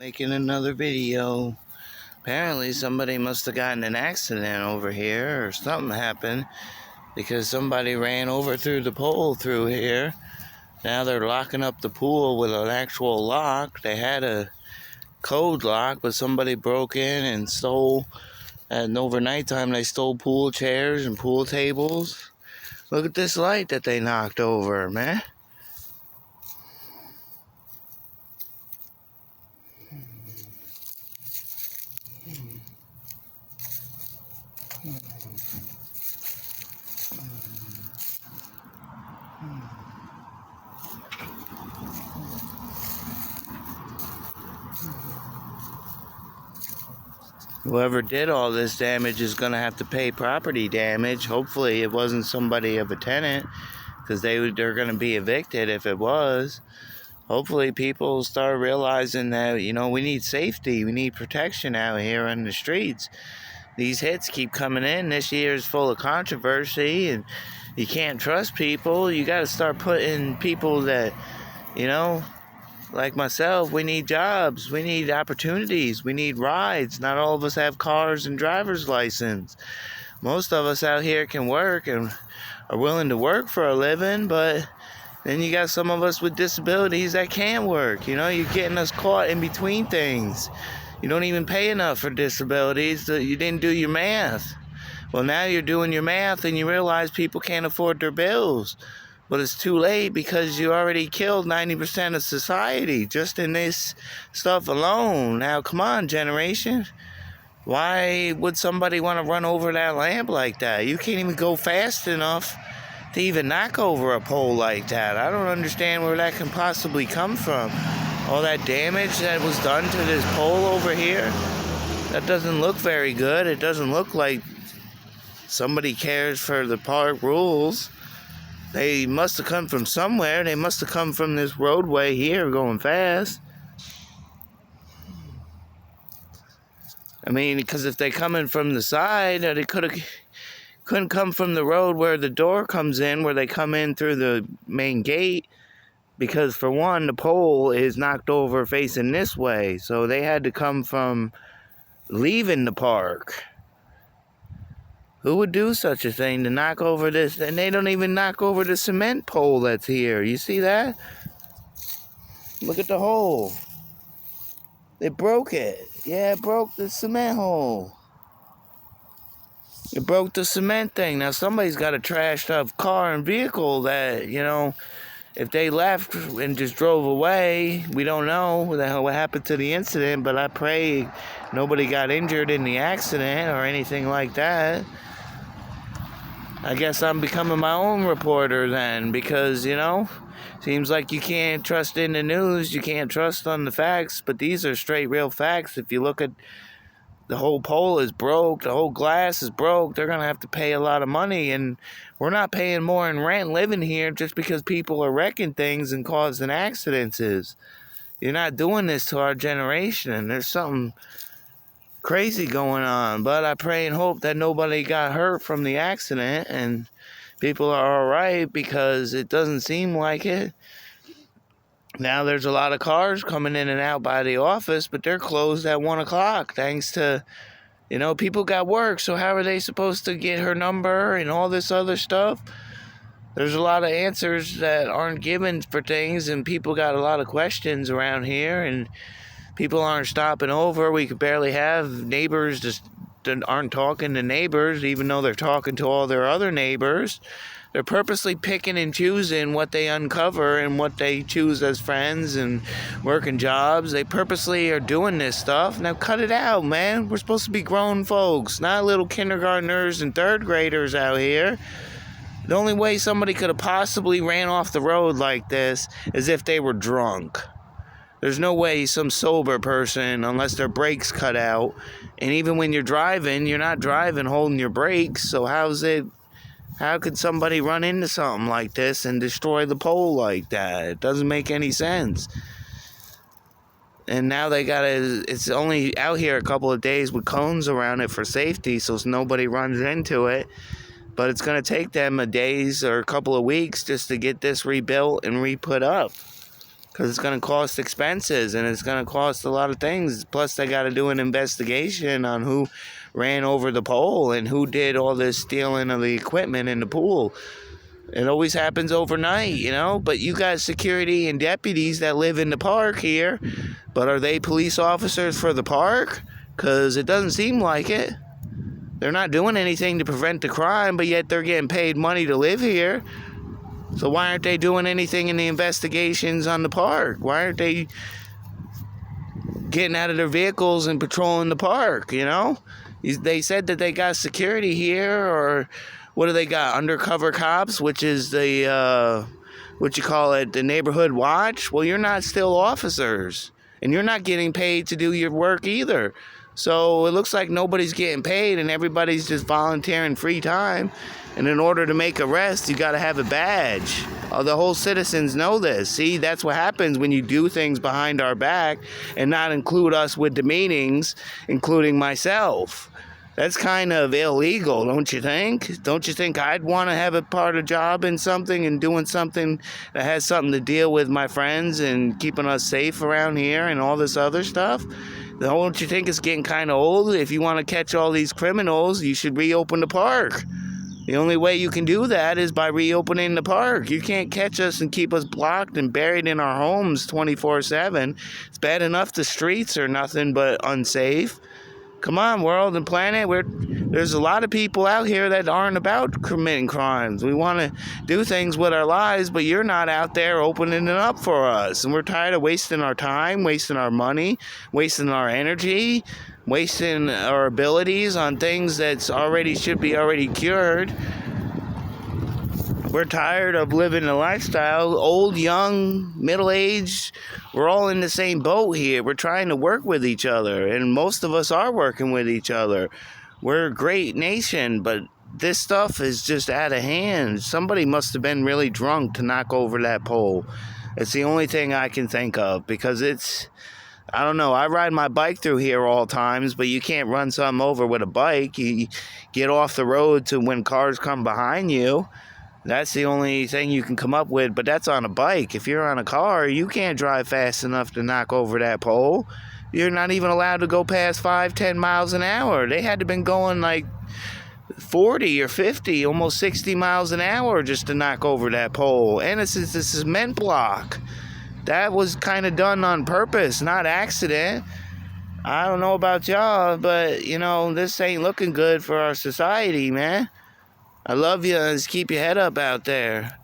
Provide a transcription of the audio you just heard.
Making another video. Apparently somebody must have gotten an accident over here or something happened because somebody ran over through the pole through here. Now they're locking up the pool with an actual lock. They had a code lock, but somebody broke in and stole, and overnight time they stole pool chairs and pool tables. Look at this light that they knocked over, man. Whoever did all this damage is going to have to pay property damage. Hopefully it wasn't somebody of a tenant, because they're going to be evicted if it was. Hopefully people start realizing that, we need safety. We need protection out here on the streets. These hits keep coming in. This year is full of controversy, and you can't trust people. You got to start putting people that, like myself, we need jobs, we need opportunities, we need rides. Not all of us have cars and driver's license. Most of us out here can work and are willing to work for a living, but then you got some of us with disabilities that can't work. You're getting us caught in between things. You don't even pay enough for disabilities. You didn't do your math. Well, now you're doing your math and you realize people can't afford their bills. But it's too late, because you already killed 90% of society just in this stuff alone. Now, come on, generation. Why would somebody want to run over that lamp like that? You can't even go fast enough to even knock over a pole like that. I don't understand where that can possibly come from. All that damage that was done to this pole over here, that doesn't look very good. It doesn't look like somebody cares for the park rules. They must have come from somewhere. They must have come from this roadway here going fast. I mean, because if they coming from the side, they couldn't come from the road where the door comes in, where they come in through the main gate. Because for one, the pole is knocked over facing this way. So they had to come from leaving the park. Who would do such a thing to knock over this? And they don't even knock over the cement pole that's here. You see that? Look at the hole. They broke it. Yeah, it broke the cement hole. It broke the cement thing. Now somebody's got a trashed up car and vehicle that, if they left and just drove away, we don't know what happened to the incident, but I pray nobody got injured in the accident or anything like that. I guess I'm becoming my own reporter then, because, seems like you can't trust in the news, you can't trust on the facts, but these are straight real facts. If you look at the whole pole is broke, the whole glass is broke, they're going to have to pay a lot of money, and we're not paying more in rent living here just because people are wrecking things and causing accidents. You're not doing this to our generation. There's something crazy going on, but I pray and hope that nobody got hurt from the accident and people are all right, because it doesn't seem like it. Now there's a lot of cars coming in and out by the office, but they're closed at 1 o'clock thanks to, people got work. So how are they supposed to get her number and all this other stuff? There's a lot of answers that aren't given for things, and people got a lot of questions around here, and people aren't stopping over. We could barely have neighbors just aren't talking to neighbors, even though they're talking to all their other neighbors. They're purposely picking and choosing what they uncover and what they choose as friends and working jobs. They purposely are doing this stuff. Now cut it out, man. We're supposed to be grown folks, not little kindergartners and third graders out here. The only way somebody could have possibly ran off the road like this is if they were drunk. There's no way some sober person, unless their brakes cut out, and even when you're driving, you're not driving holding your brakes, so how could somebody run into something like this and destroy the pole like that? It doesn't make any sense. And now it's only out here a couple of days with cones around it for safety, so nobody runs into it. But it's going to take them a days or a couple of weeks just to get this rebuilt and re-put up. because it's going to cost expenses and it's going to cost a lot of things. Plus, they got to do an investigation on who ran over the pole and who did all this stealing of the equipment in the pool. It always happens overnight, you know, but you got security and deputies that live in the park here, but are they police officers for the park? Because it doesn't seem like it. They're not doing anything to prevent the crime, but yet they're getting paid money to live here. So why aren't they doing anything in the investigations on the park? Why aren't they getting out of their vehicles and patrolling the park, you know? They said that they got security here, or what do they got? Undercover cops, which is the, the neighborhood watch? Well, you're not still officers, and you're not getting paid to do your work either. So it looks like nobody's getting paid and everybody's just volunteering free time. And in order to make arrests, you got to have a badge. The whole citizens know this. See, that's what happens when you do things behind our back and not include us with the meetings, including myself. That's kind of illegal, don't you think? Don't you think I'd want to have a part of job in something and doing something that has something to deal with my friends and keeping us safe around here and all this other stuff? Don't you think it's getting kind of old? If you want to catch all these criminals, you should reopen the park. The only way you can do that is by reopening the park. You can't catch us and keep us blocked and buried in our homes 24/7. It's bad enough the streets are nothing but unsafe. Come on, world and planet. There's a lot of people out here that aren't about committing crimes. We want to do things with our lives, but you're not out there opening it up for us. And we're tired of wasting our time, wasting our money, wasting our energy, wasting our abilities on things that should be already cured. We're tired of living a lifestyle, old, young, middle-aged. We're all in the same boat here. We're trying to work with each other, and most of us are working with each other. We're a great nation, but this stuff is just out of hand. Somebody must have been really drunk to knock over that pole. It's the only thing I can think of, because I don't know, I ride my bike through here all times, but you can't run something over with a bike. You get off the road to when cars come behind you. That's the only thing you can come up with, but that's on a bike. If you're on a car, you can't drive fast enough to knock over that pole. You're not even allowed to go past 5-10 miles an hour. They had to been going like 40 or 50, almost 60 miles an hour just to knock over that pole. And it's a cement block. That was kind of done on purpose, not accident. I don't know about y'all, but, you know, this ain't looking good for our society, man. I love you, and just keep your head up out there.